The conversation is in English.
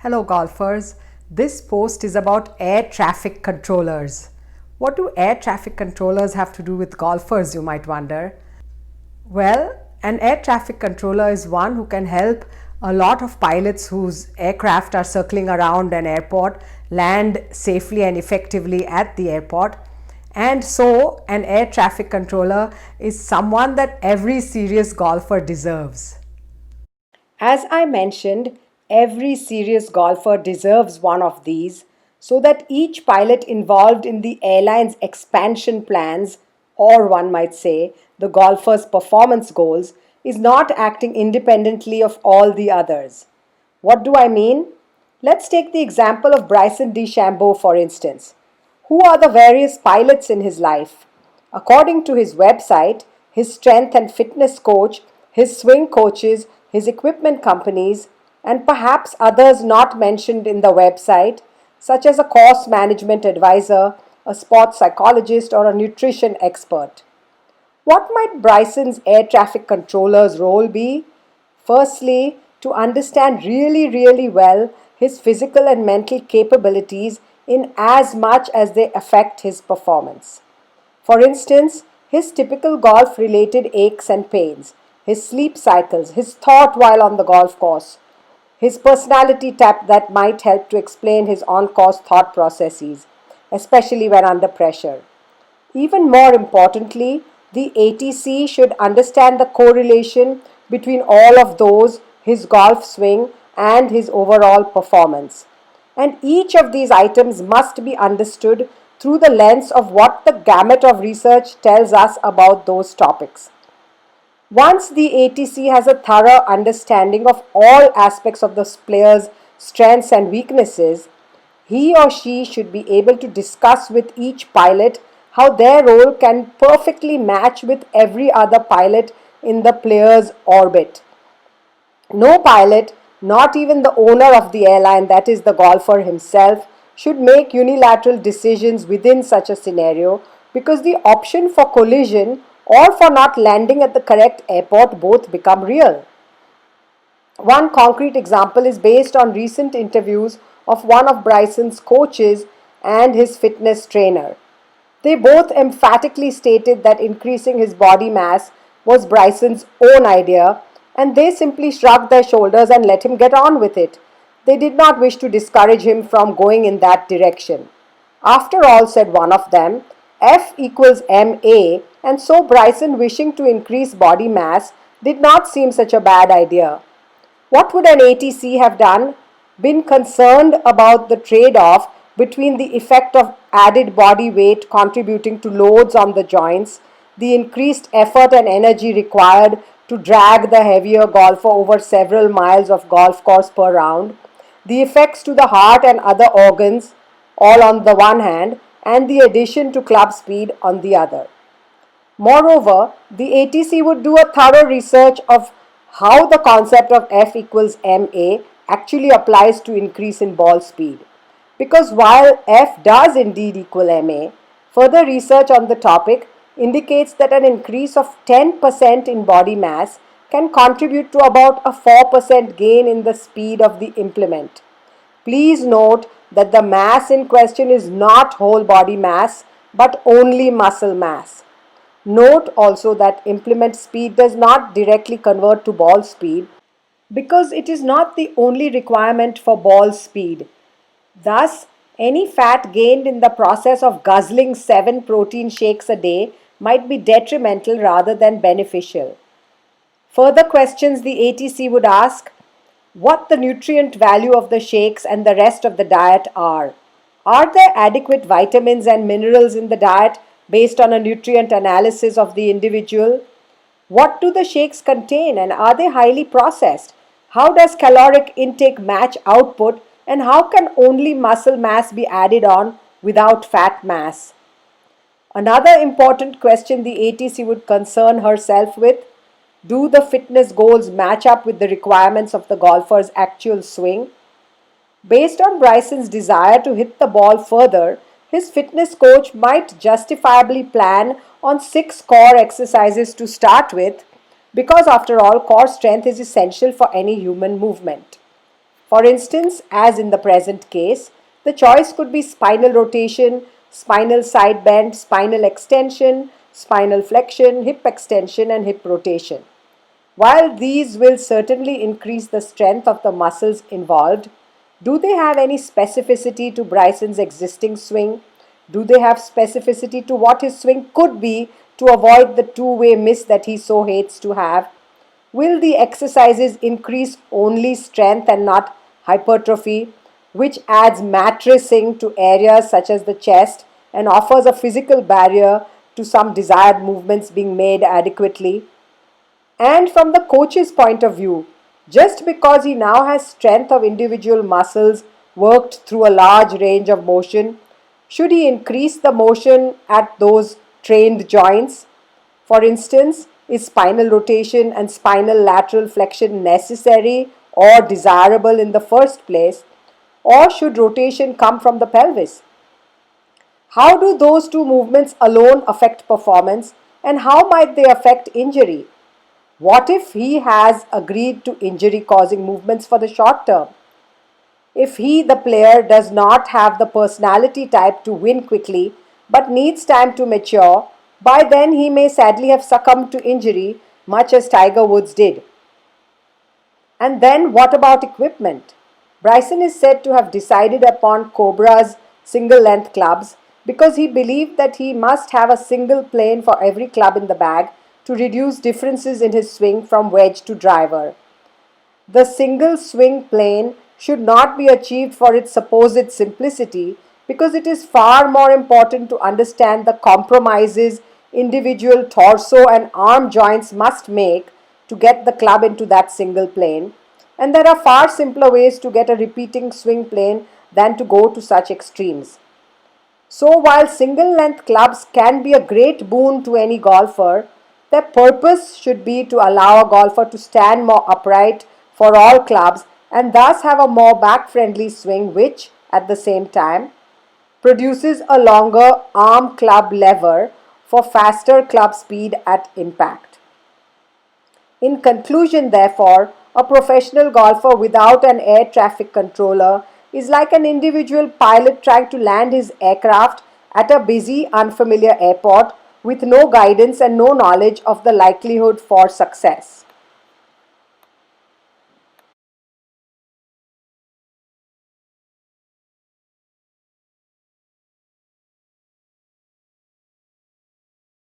Hello golfers, this post is about air traffic controllers. What do air traffic controllers have to do with golfers, you might wonder? Well, an air traffic controller is one who can help a lot of pilots whose aircraft are circling around an airport land safely and effectively at the airport. And so, an air traffic controller is someone that every serious golfer deserves. As I mentioned, every serious golfer deserves one of these so that each pilot involved in the airline's expansion plans, or one might say, the golfer's performance goals, is not acting independently of all the others. What do I mean? Let's take the example of Bryson DeChambeau, for instance. Who are the various pilots in his life? According to his website, his strength and fitness coach, his swing coaches, his equipment companies, and perhaps others not mentioned in the website, such as a course management advisor, a sports psychologist, or a nutrition expert. What might Bryson's air traffic controller's role be? Firstly, to understand really well his physical and mental capabilities in as much as they affect his performance. For instance, his typical golf related aches and pains, his sleep cycles, his thought while on the golf course, his personality type that might help to explain his on course thought processes, especially when under pressure. Even more importantly, the ATC should understand the correlation between all of those, his golf swing, and his overall performance. And each of these items must be understood through the lens of what the gamut of research tells us about those topics. Once the ATC has a thorough understanding of all aspects of the player's strengths and weaknesses, he or she should be able to discuss with each pilot how their role can perfectly match with every other pilot in the player's orbit. No pilot, not even the owner of the airline, that is, the golfer himself, should make unilateral decisions within such a scenario because the option for collision or for not landing at the correct airport both become real. One concrete example is based on recent interviews of one of Bryson's coaches and his fitness trainer. They both emphatically stated that increasing his body mass was Bryson's own idea, and they simply shrugged their shoulders and let him get on with it. They did not wish to discourage him from going in that direction. After all, said one of them, F equals MA, and so Bryson wishing to increase body mass did not seem such a bad idea. What would an ATC have done? Been concerned about the trade-off between the effect of added body weight contributing to loads on the joints, the increased effort and energy required to drag the heavier golfer over several miles of golf course per round, the effects to the heart and other organs, all on the one hand, and the addition to club speed on the other. Moreover, the ATC would do a thorough research of how the concept of F equals MA actually applies to increase in ball speed. Because while F does indeed equal MA, further research on the topic indicates that an increase of 10% in body mass can contribute to about a 4% gain in the speed of the implement. Please note that the mass in question is not whole body mass but only muscle mass. Note also that implement speed does not directly convert to ball speed because it is not the only requirement for ball speed. Thus, any fat gained in the process of guzzling 7 protein shakes a day might be detrimental rather than beneficial. Further questions the ATC would ask: what the nutrient value of the shakes and the rest of the diet are. Are there adequate vitamins and minerals in the diet based on a nutrient analysis of the individual? What do the shakes contain and are they highly processed? How does caloric intake match output and how can only muscle mass be added on without fat mass? Another important question the ATC would concern herself with: do the fitness goals match up with the requirements of the golfer's actual swing? Based on Bryson's desire to hit the ball further, his fitness coach might justifiably plan on 6 core exercises to start with, because after all, core strength is essential for any human movement. For instance, as in the present case, the choice could be spinal rotation, spinal side bend, spinal extension, spinal flexion, hip extension, and hip rotation. While these will certainly increase the strength of the muscles involved, do they have any specificity to Bryson's existing swing? Do they have specificity to what his swing could be to avoid the two-way miss that he so hates to have? Will the exercises increase only strength and not hypertrophy, which adds mattressing to areas such as the chest and offers a physical barrier to some desired movements being made adequately? And from the coach's point of view, just because he now has strength of individual muscles worked through a large range of motion, should he increase the motion at those trained joints? For instance, is spinal rotation and spinal lateral flexion necessary or desirable in the first place, or should rotation come from the pelvis? How do those two movements alone affect performance, and how might they affect injury? What if he has agreed to injury causing movements for the short term? If he, the player, does not have the personality type to win quickly but needs time to mature, by then he may sadly have succumbed to injury, much as Tiger Woods did. And then what about equipment? Bryson is said to have decided upon Cobra's single length clubs because he believed that he must have a single plane for every club in the bag to reduce differences in his swing from wedge to driver. The single swing plane should not be achieved for its supposed simplicity because it is far more important to understand the compromises individual torso and arm joints must make to get the club into that single plane, and there are far simpler ways to get a repeating swing plane than to go to such extremes. So while single length clubs can be a great boon to any golfer, their purpose should be to allow a golfer to stand more upright for all clubs and thus have a more back-friendly swing which, at the same time, produces a longer arm club lever for faster club speed at impact. In conclusion, therefore, a professional golfer without an air traffic controller is like an individual pilot trying to land his aircraft at a busy, unfamiliar airport with no guidance and no knowledge of the likelihood for success.